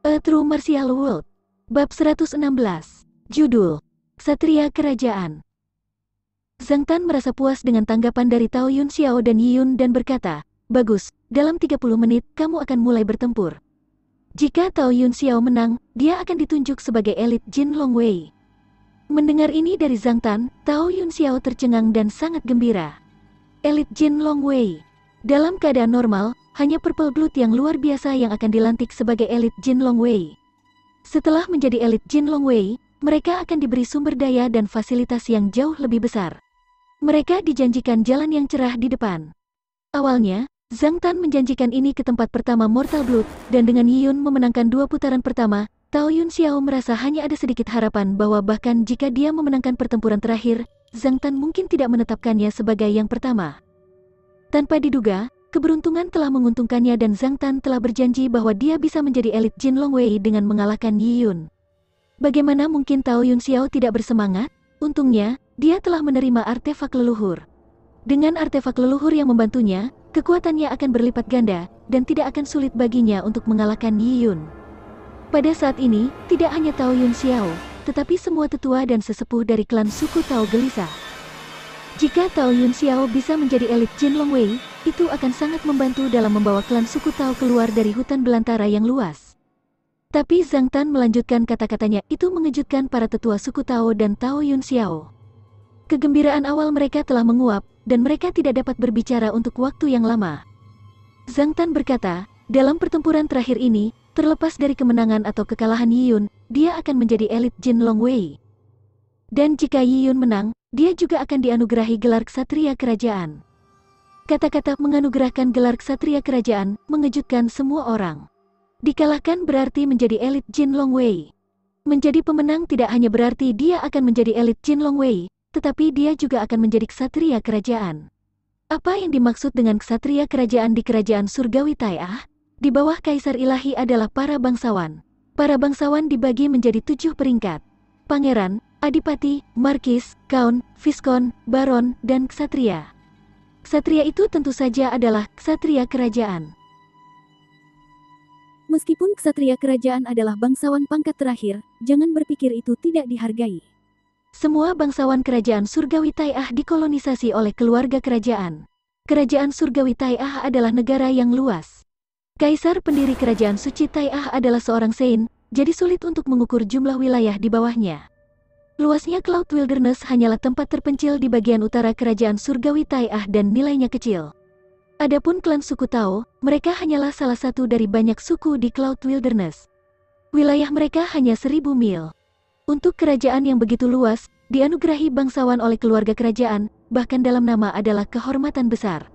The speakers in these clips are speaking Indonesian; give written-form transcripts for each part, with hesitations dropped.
A True Martial World. Bab 116. Judul: Ksatria Kerajaan. Zhang Tan merasa puas dengan tanggapan dari Tao Yun Xiao dan Yi Yun dan berkata, "Bagus, dalam 30 menit kamu akan mulai bertempur." Jika Tao Yun Xiao menang, dia akan ditunjuk sebagai elit Jin Longwei. Mendengar ini dari Zhang Tan, Tao Yun Xiao tercengang dan sangat gembira. Elit Jin Longwei. Dalam keadaan normal, hanya Purple Blood yang luar biasa yang akan dilantik sebagai elit Jin Longwei. Setelah menjadi elit Jin Longwei, mereka akan diberi sumber daya dan fasilitas yang jauh lebih besar. Mereka dijanjikan jalan yang cerah di depan. Awalnya, Zhang Tan menjanjikan ini ke tempat pertama Mortal Blood, dan dengan Yi Yun memenangkan 2 putaran pertama, Tao Yun Xiao merasa hanya ada sedikit harapan bahwa bahkan jika dia memenangkan pertempuran terakhir, Zhang Tan mungkin tidak menetapkannya sebagai yang pertama. Tanpa diduga, keberuntungan telah menguntungkannya dan Zhang Tan telah berjanji bahwa dia bisa menjadi elit Jin Longwei dengan mengalahkan Yi Yun. Bagaimana mungkin Tao Yun Xiao tidak bersemangat? Untungnya, dia telah menerima artefak leluhur. Dengan artefak leluhur yang membantunya, kekuatannya akan berlipat ganda, dan tidak akan sulit baginya untuk mengalahkan Yi Yun. Pada saat ini, tidak hanya Tao Yun Xiao, tetapi semua tetua dan sesepuh dari klan suku Tao gelisah. Jika Tao Yun Xiao bisa menjadi elit Jin Longwei, itu akan sangat membantu dalam membawa klan suku Tao keluar dari hutan belantara yang luas. Tapi Zhang Tan melanjutkan kata-katanya, itu mengejutkan para tetua suku Tao dan Tao Yun Xiao. Kegembiraan awal mereka telah menguap, dan mereka tidak dapat berbicara untuk waktu yang lama. Zhang Tan berkata, dalam pertempuran terakhir ini, terlepas dari kemenangan atau kekalahan Yi Yun, dia akan menjadi elit Jin Longwei. Dan jika Yi Yun menang, dia juga akan dianugerahi gelar Ksatria Kerajaan. Kata-kata menganugerahkan gelar Ksatria Kerajaan mengejutkan semua orang. Dikalahkan berarti menjadi elit Jin Longwei. Menjadi pemenang tidak hanya berarti dia akan menjadi elit Jin Longwei, tetapi dia juga akan menjadi Ksatria Kerajaan. Apa yang dimaksud dengan Ksatria Kerajaan di Kerajaan Surgawi Tai'ah? Di bawah Kaisar Ilahi adalah para bangsawan. Para bangsawan dibagi menjadi 7 peringkat: Pangeran, Adipati, Markis, Count, Viscount, Baron, dan Ksatria. Ksatria itu tentu saja adalah Ksatria Kerajaan. Meskipun Ksatria Kerajaan adalah bangsawan pangkat terakhir, jangan berpikir itu tidak dihargai. Semua bangsawan Kerajaan Surgawi Tai'ah dikolonisasi oleh keluarga kerajaan. Kerajaan Surgawi Tai'ah adalah negara yang luas. Kaisar pendiri Kerajaan Suci Tai'ah adalah seorang Sein, jadi sulit untuk mengukur jumlah wilayah di bawahnya. Luasnya Cloud Wilderness hanyalah tempat terpencil di bagian utara Kerajaan Surgawi Tai'ah dan nilainya kecil. Adapun klan suku Tao, mereka hanyalah salah satu dari banyak suku di Cloud Wilderness. Wilayah mereka hanya 1000 mil. Untuk kerajaan yang begitu luas, dianugerahi bangsawan oleh keluarga kerajaan, bahkan dalam nama adalah kehormatan besar.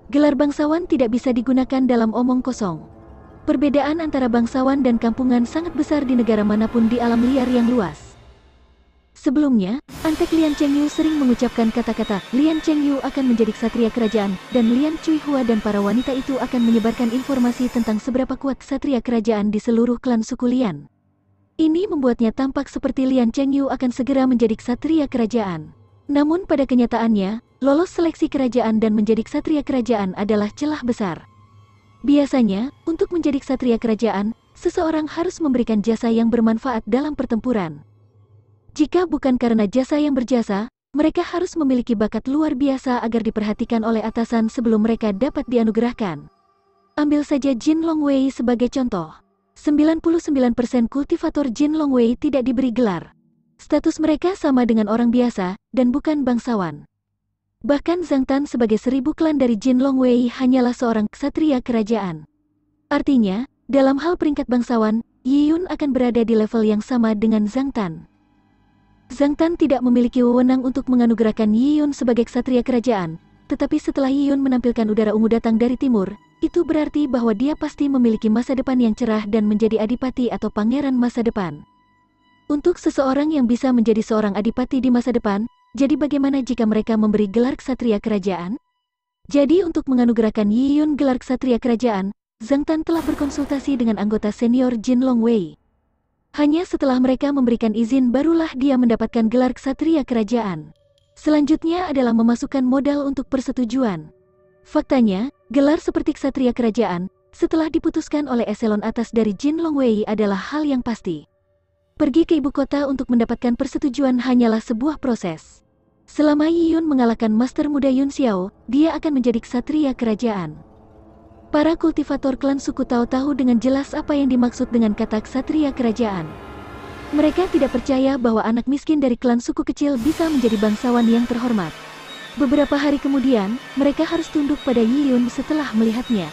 Gelar bangsawan tidak bisa digunakan dalam omong kosong. Perbedaan antara bangsawan dan kampungan sangat besar di negara manapun di alam liar yang luas. Sebelumnya, Antek Lian Chengyu sering mengucapkan kata-kata, Lian Chengyu akan menjadi ksatria kerajaan, dan Lian Cuihua dan para wanita itu akan menyebarkan informasi tentang seberapa kuat ksatria kerajaan di seluruh klan suku Lian. Ini membuatnya tampak seperti Lian Chengyu akan segera menjadi ksatria kerajaan. Namun pada kenyataannya, lolos seleksi kerajaan dan menjadi ksatria kerajaan adalah celah besar. Biasanya, untuk menjadi ksatria kerajaan, seseorang harus memberikan jasa yang bermanfaat dalam pertempuran. Jika bukan karena jasa yang berjasa, mereka harus memiliki bakat luar biasa agar diperhatikan oleh atasan sebelum mereka dapat dianugerahkan. Ambil saja Jin Longwei sebagai contoh. 99% kultivator Jin Longwei tidak diberi gelar. Status mereka sama dengan orang biasa, dan bukan bangsawan. Bahkan Zhang Tan sebagai 1000 klan dari Jin Longwei hanyalah seorang ksatria kerajaan. Artinya, dalam hal peringkat bangsawan, Yi Yun akan berada di level yang sama dengan Zhang Tan. Zhang Tan tidak memiliki wewenang untuk menganugerahkan Yi Yun sebagai ksatria kerajaan, tetapi setelah Yi Yun menampilkan udara ungu datang dari timur, itu berarti bahwa dia pasti memiliki masa depan yang cerah dan menjadi adipati atau pangeran masa depan. Untuk seseorang yang bisa menjadi seorang adipati di masa depan, jadi bagaimana jika mereka memberi gelar ksatria kerajaan? Jadi untuk menganugerahkan Yi Yun gelar ksatria kerajaan, Zhang Tan telah berkonsultasi dengan anggota senior Jin Longwei. Hanya setelah mereka memberikan izin barulah dia mendapatkan gelar ksatria kerajaan. Selanjutnya adalah memasukkan modal untuk persetujuan. Faktanya, gelar seperti ksatria kerajaan setelah diputuskan oleh eselon atas dari Jin Longwei adalah hal yang pasti. Pergi ke ibu kota untuk mendapatkan persetujuan hanyalah sebuah proses. Selama Yi Yun mengalahkan Master Muda Yun Xiao, dia akan menjadi ksatria kerajaan. Para kultivator klan suku Tao tahu dengan jelas apa yang dimaksud dengan kata ksatria kerajaan. Mereka tidak percaya bahwa anak miskin dari klan suku kecil bisa menjadi bangsawan yang terhormat. Beberapa hari kemudian, mereka harus tunduk pada Yi Yun setelah melihatnya.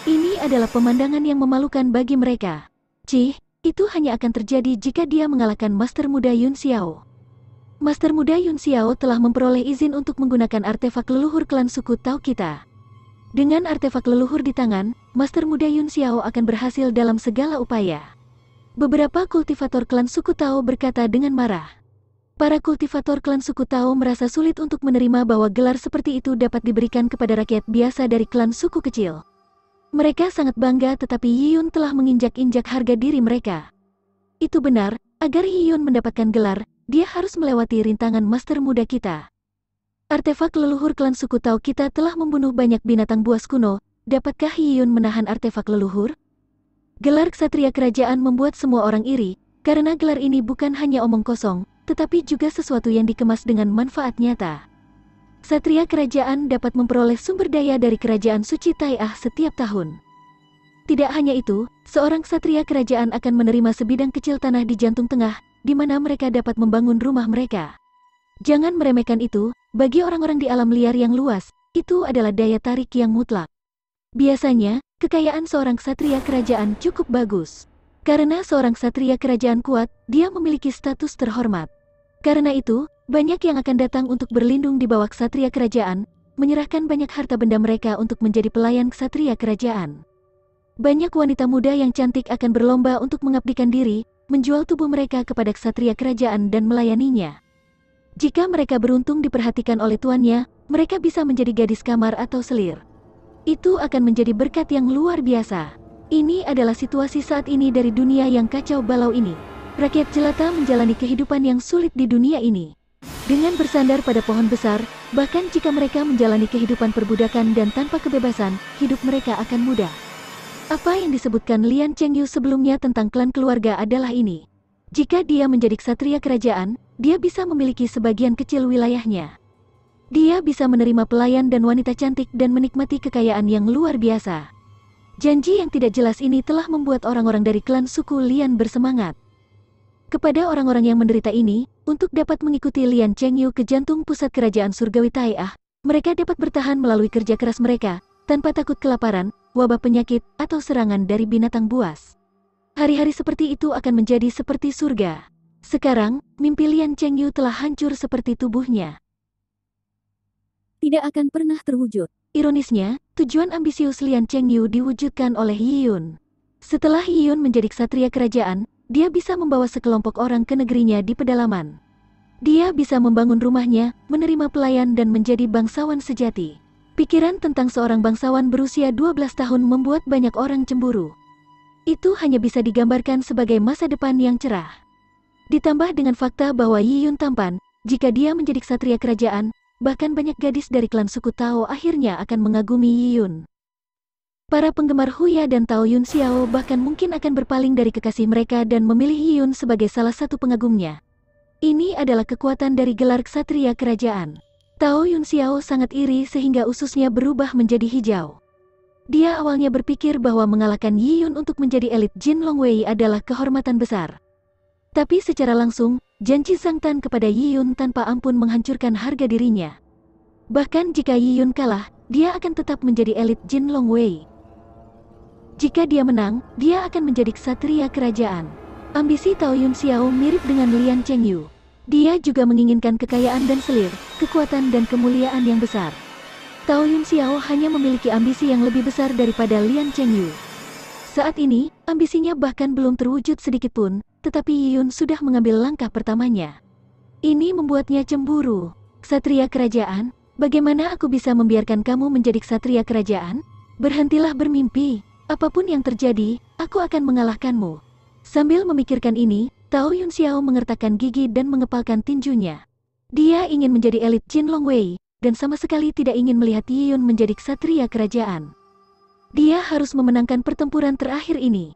Ini adalah pemandangan yang memalukan bagi mereka. Cih, itu hanya akan terjadi jika dia mengalahkan Master Muda Yun Xiao. Master Muda Yun Xiao telah memperoleh izin untuk menggunakan artefak leluhur klan suku Tao kita. Dengan artefak leluhur di tangan, Master Muda Yun Xiao akan berhasil dalam segala upaya. Beberapa kultivator klan suku Tao berkata dengan marah. Para kultivator klan suku Tao merasa sulit untuk menerima bahwa gelar seperti itu dapat diberikan kepada rakyat biasa dari klan suku kecil. Mereka sangat bangga tetapi Yi Yun telah menginjak-injak harga diri mereka. Itu benar, agar Yi Yun mendapatkan gelar, dia harus melewati rintangan master muda kita. Artefak leluhur klan suku Tao kita telah membunuh banyak binatang buas kuno, dapatkah Yi Yun menahan artefak leluhur? Gelar ksatria kerajaan membuat semua orang iri, karena gelar ini bukan hanya omong kosong, tetapi juga sesuatu yang dikemas dengan manfaat nyata. Ksatria kerajaan dapat memperoleh sumber daya dari kerajaan suci Tai'ah setiap tahun. Tidak hanya itu, seorang ksatria kerajaan akan menerima sebidang kecil tanah di jantung tengah, di mana mereka dapat membangun rumah mereka. Jangan meremehkan itu, bagi orang-orang di alam liar yang luas, itu adalah daya tarik yang mutlak. Biasanya, kekayaan seorang ksatria kerajaan cukup bagus. Karena seorang ksatria kerajaan kuat, dia memiliki status terhormat. Karena itu, banyak yang akan datang untuk berlindung di bawah ksatria kerajaan, menyerahkan banyak harta benda mereka untuk menjadi pelayan ksatria kerajaan. Banyak wanita muda yang cantik akan berlomba untuk mengabdikan diri, menjual tubuh mereka kepada ksatria kerajaan dan melayaninya. Jika mereka beruntung diperhatikan oleh tuannya, mereka bisa menjadi gadis kamar atau selir. Itu akan menjadi berkat yang luar biasa. Ini adalah situasi saat ini dari dunia yang kacau balau ini. Rakyat jelata menjalani kehidupan yang sulit di dunia ini. Dengan bersandar pada pohon besar, bahkan jika mereka menjalani kehidupan perbudakan dan tanpa kebebasan, hidup mereka akan mudah. Apa yang disebutkan Lian Chengyu sebelumnya tentang klan keluarga adalah ini. Jika dia menjadi ksatria kerajaan, dia bisa memiliki sebagian kecil wilayahnya. Dia bisa menerima pelayan dan wanita cantik dan menikmati kekayaan yang luar biasa. Janji yang tidak jelas ini telah membuat orang-orang dari klan suku Lian bersemangat. Kepada orang-orang yang menderita ini, untuk dapat mengikuti Lian Chengyu ke jantung pusat kerajaan surgawi Tai'ah, mereka dapat bertahan melalui kerja keras mereka, tanpa takut kelaparan, wabah penyakit, atau serangan dari binatang buas. Hari-hari seperti itu akan menjadi seperti surga. Sekarang, mimpi Lian Chengyu telah hancur seperti tubuhnya. Tidak akan pernah terwujud. Ironisnya, tujuan ambisius Lian Chengyu diwujudkan oleh Yi Yun. Setelah Yi Yun menjadi ksatria kerajaan, dia bisa membawa sekelompok orang ke negerinya di pedalaman. Dia bisa membangun rumahnya, menerima pelayan dan menjadi bangsawan sejati. Pikiran tentang seorang bangsawan berusia 12 tahun membuat banyak orang cemburu. Itu hanya bisa digambarkan sebagai masa depan yang cerah. Ditambah dengan fakta bahwa Yi Yun tampan, jika dia menjadi ksatria kerajaan, bahkan banyak gadis dari klan suku Tao akhirnya akan mengagumi Yi Yun. Para penggemar Huya dan Tao Yun Xiao bahkan mungkin akan berpaling dari kekasih mereka dan memilih Yi Yun sebagai salah satu pengagumnya. Ini adalah kekuatan dari gelar ksatria kerajaan. Tao Yun Xiao sangat iri sehingga ususnya berubah menjadi hijau. Dia awalnya berpikir bahwa mengalahkan Yi Yun untuk menjadi elit Jin Longwei adalah kehormatan besar. Tapi secara langsung, janji Zhang Tan kepada Yi Yun tanpa ampun menghancurkan harga dirinya. Bahkan jika Yi Yun kalah, dia akan tetap menjadi elit Jin Longwei. Jika dia menang, dia akan menjadi ksatria kerajaan. Ambisi Tao Yun Xiao mirip dengan Lian Chengyu. Dia juga menginginkan kekayaan dan selir, kekuatan dan kemuliaan yang besar. Tao Yun Xiao hanya memiliki ambisi yang lebih besar daripada Lian Chengyu. Saat ini, ambisinya bahkan belum terwujud sedikitpun, tetapi Yi Yun sudah mengambil langkah pertamanya. Ini membuatnya cemburu. Ksatria kerajaan, bagaimana aku bisa membiarkan kamu menjadi ksatria kerajaan? Berhentilah bermimpi. Apapun yang terjadi, aku akan mengalahkanmu. Sambil memikirkan ini, Tao Yun Xiao mengertakkan gigi dan mengepalkan tinjunya. Dia ingin menjadi elit Jin Longwei, dan sama sekali tidak ingin melihat Yi Yun menjadi ksatria kerajaan. Dia harus memenangkan pertempuran terakhir ini.